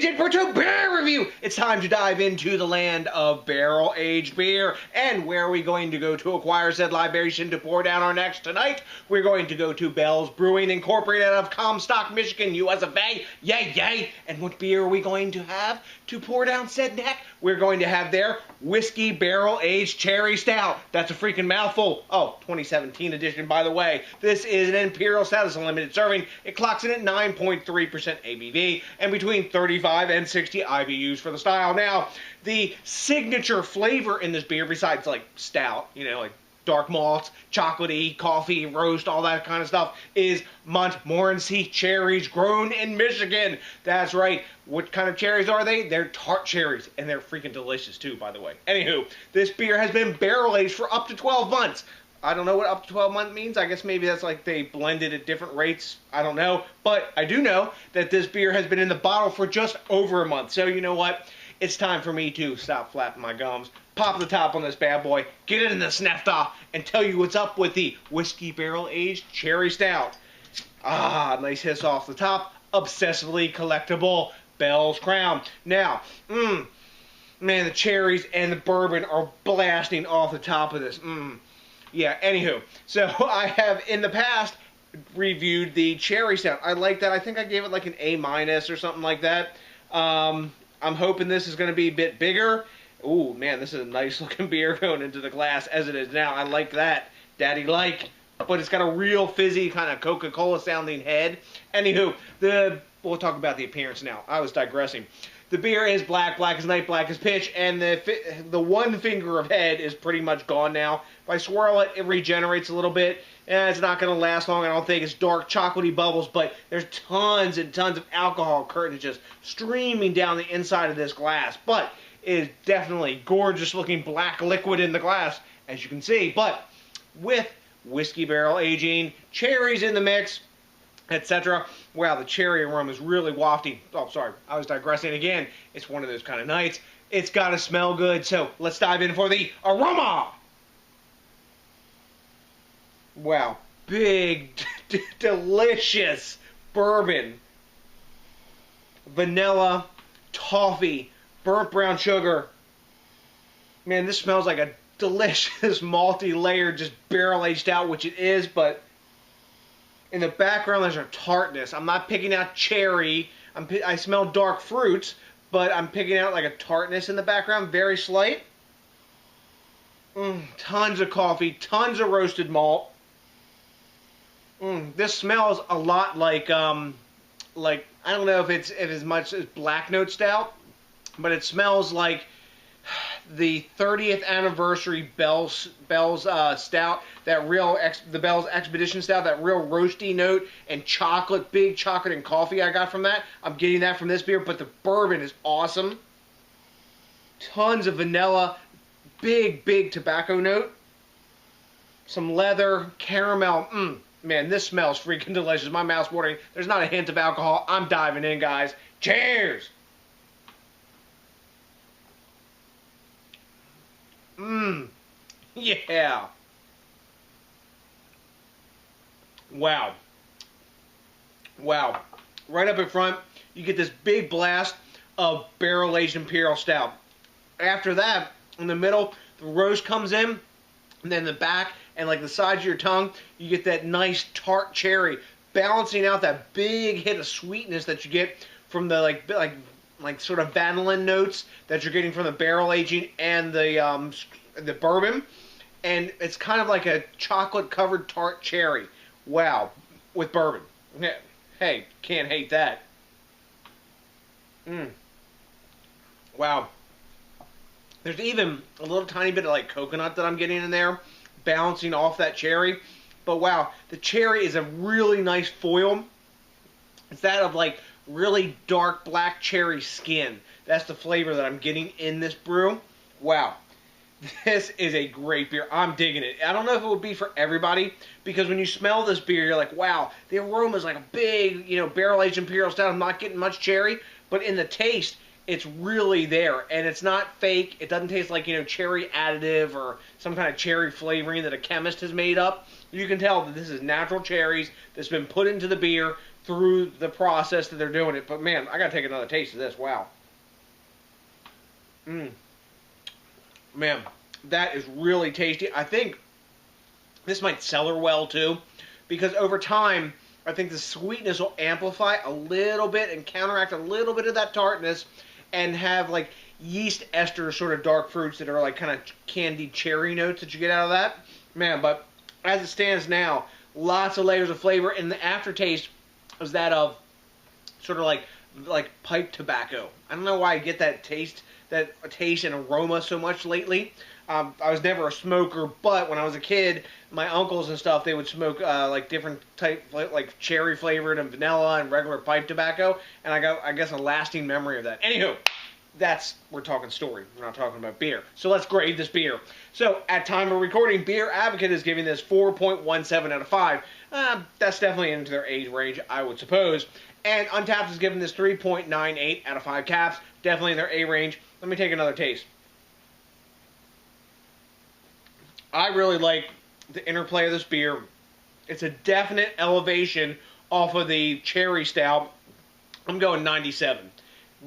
DJs BrewTube beer review. It's time to dive into the land of barrel-aged beer. And where are we going to go to acquire said libation to pour down our necks tonight? We're going to go to Bell's Brewing Incorporated out of Comstock, Michigan, US of A. Yay, yay! And what beer are we going to have to pour down said neck? We're going to have their whiskey barrel-aged Cherry Stout. That's a freaking mouthful. Oh, 2017 edition, by the way. This is an Imperial Stout. It's a limited serving. It clocks in at 9.3% ABV and between 35 and 60 IBUs for the style. Now, the signature flavor in this beer, besides like stout, you know, like dark malts, chocolatey, coffee, roast, all that kind of stuff, is Montmorency cherries grown in Michigan. That's right. What kind of cherries are they? They're tart cherries, and they're freaking delicious too, by the way. Anywho, this beer has been barrel-aged for up to 12 months. I don't know what up to 12 months means. I guess maybe that's like they blended at different rates. I don't know. But I do know that this beer has been in the bottle for just over a month. So you know what? It's time for me to stop flapping my gums, pop the top on this bad boy, get it in the snefta, and tell you what's up with the whiskey barrel-aged Cherry Stout. Ah, nice hiss off the top. Obsessively collectible Bell's Crown. Now, man, the cherries and the bourbon are blasting off the top of this. Yeah, anywho, so I have in the past reviewed the Cherry Stout. I like that. I think I gave it like an A- or something like that. I'm hoping this is going to be a bit bigger. Ooh, man, this is a nice looking beer going into the glass as it is now. I like that. Daddy like. But it's got a real fizzy kind of Coca-Cola sounding head. Anywho, we'll talk about the appearance now. I was digressing. The beer is black as night, black as pitch, and the one finger of head is pretty much gone now. If I swirl it, it regenerates a little bit. It's not going to last long, I don't think. It's dark, chocolatey bubbles, but there's tons and tons of alcohol curtains just streaming down the inside of this glass. But it is definitely gorgeous looking black liquid in the glass, as you can see. But with whiskey barrel aging, cherries in the mix, etc. Wow, the cherry aroma is really wafty. Oh, sorry, I was digressing again. It's one of those kind of nights. It's got to smell good, so let's dive in for the aroma. Wow, big, delicious bourbon, vanilla, toffee, burnt brown sugar. Man, this smells like a delicious multi-layered, just barrel-aged out, which it is, but in the background, there's a tartness. I'm not picking out cherry. I smell dark fruits, but I'm picking out like a tartness in the background, very slight. Tons of coffee, tons of roasted malt. This smells a lot like I don't know if it's as much as Black Note Stout, but it smells like the 30th anniversary Bell's Stout, the Bell's Expedition Stout, that real roasty note and chocolate, big chocolate and coffee I got from that. I'm getting that from this beer, but the bourbon is awesome. Tons of vanilla, big tobacco note. Some leather, caramel. Man, this smells freaking delicious. My mouth's watering. There's not a hint of alcohol. I'm diving in, guys. Cheers! Yeah. Wow. Right up in front, you get this big blast of barrel-aged Imperial Stout. After that, in the middle, the roast comes in, and then the back and like the sides of your tongue, you get that nice tart cherry, balancing out that big hit of sweetness that you get from the like sort of vanillin notes that you're getting from the barrel aging and the bourbon, and it's kind of like a chocolate-covered tart cherry. Wow, with bourbon. Hey, can't hate that. Wow. There's even a little tiny bit of like coconut that I'm getting in there, balancing off that cherry. But wow, the cherry is a really nice foil. It's that of like really dark black cherry skin. That's the flavor that I'm getting in this brew. Wow. This is a great beer. I'm digging it. I don't know if it would be for everybody, because when you smell this beer, you're like, wow, the aroma is like a big, barrel-aged Imperial Stout. I'm not getting much cherry, but in the taste, it's really there, and it's not fake. It doesn't taste like, cherry additive or some kind of cherry flavoring that a chemist has made up. You can tell that this is natural cherries that's been put into the beer through the process that they're doing it. But man, I gotta take another taste of this. Wow. Man, that is really tasty. I think this might cellar well too, because over time, I think the sweetness will amplify a little bit and counteract a little bit of that tartness, and have like yeast ester sort of dark fruits that are like kind of candied cherry notes that you get out of that. Man, but as it stands now, lots of layers of flavor, and the aftertaste is that of sort of like pipe tobacco. I don't know why I get that taste and aroma so much lately. I was never a smoker, but when I was a kid, my uncles and stuff, they would smoke like different type, like cherry flavored and vanilla and regular pipe tobacco, and I got, I guess, a lasting memory of that. Anywho, we're talking story. We're not talking about beer. So let's grade this beer. So at time of recording, Beer Advocate is giving this 4.17 out of 5. That's definitely into their age range, I would suppose. And Untapped is giving this 3.98 out of 5 caps. Definitely in their A range. Let me take another taste. I really like the interplay of this beer. It's a definite elevation off of the Cherry Stout. I'm going 97.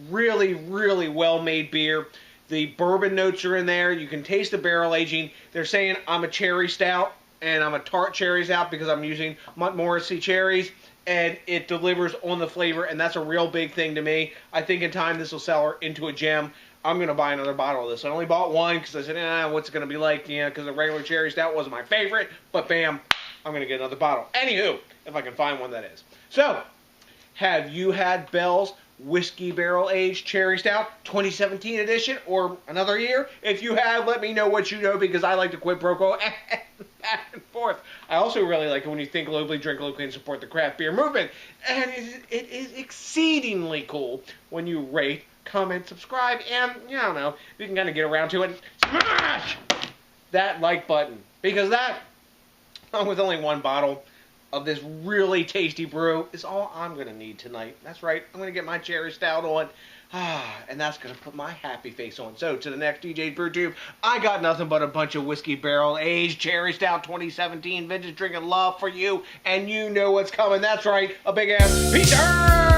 Really, really well-made beer. The bourbon notes are in there. You can taste the barrel aging. They're saying I'm a Cherry Stout and I'm a tart cherry stout because I'm using Montmorency cherries, and it delivers on the flavor, and that's a real big thing to me. I think in time this will sell into a gem. I'm going to buy another bottle of this. I only bought one because I said, what's it going to be like? Because the regular Cherry Stout wasn't my favorite. But bam, I'm going to get another bottle. Anywho, if I can find one, that is. So, have you had Bell's Whiskey Barrel Aged Cherry Stout 2017 edition or another year? If you have, let me know what you know, because I like to quid pro quo back and forth. I also really like it when you think globally, drink locally, and support the craft beer movement. And it is exceedingly cool when you rate, comment, subscribe, and, I don't know, you can kind of get around to it. Smash that like button, because that, with only one bottle of this really tasty brew, is all I'm going to need tonight. That's right, I'm going to get my Cherry Stout on, and that's going to put my happy face on. So, to the next DJs BrewTube, I got nothing but a bunch of Whiskey Barrel Aged Cherry Stout 2017 vintage drinking love for you, and you know what's coming. That's right, a big ass peace.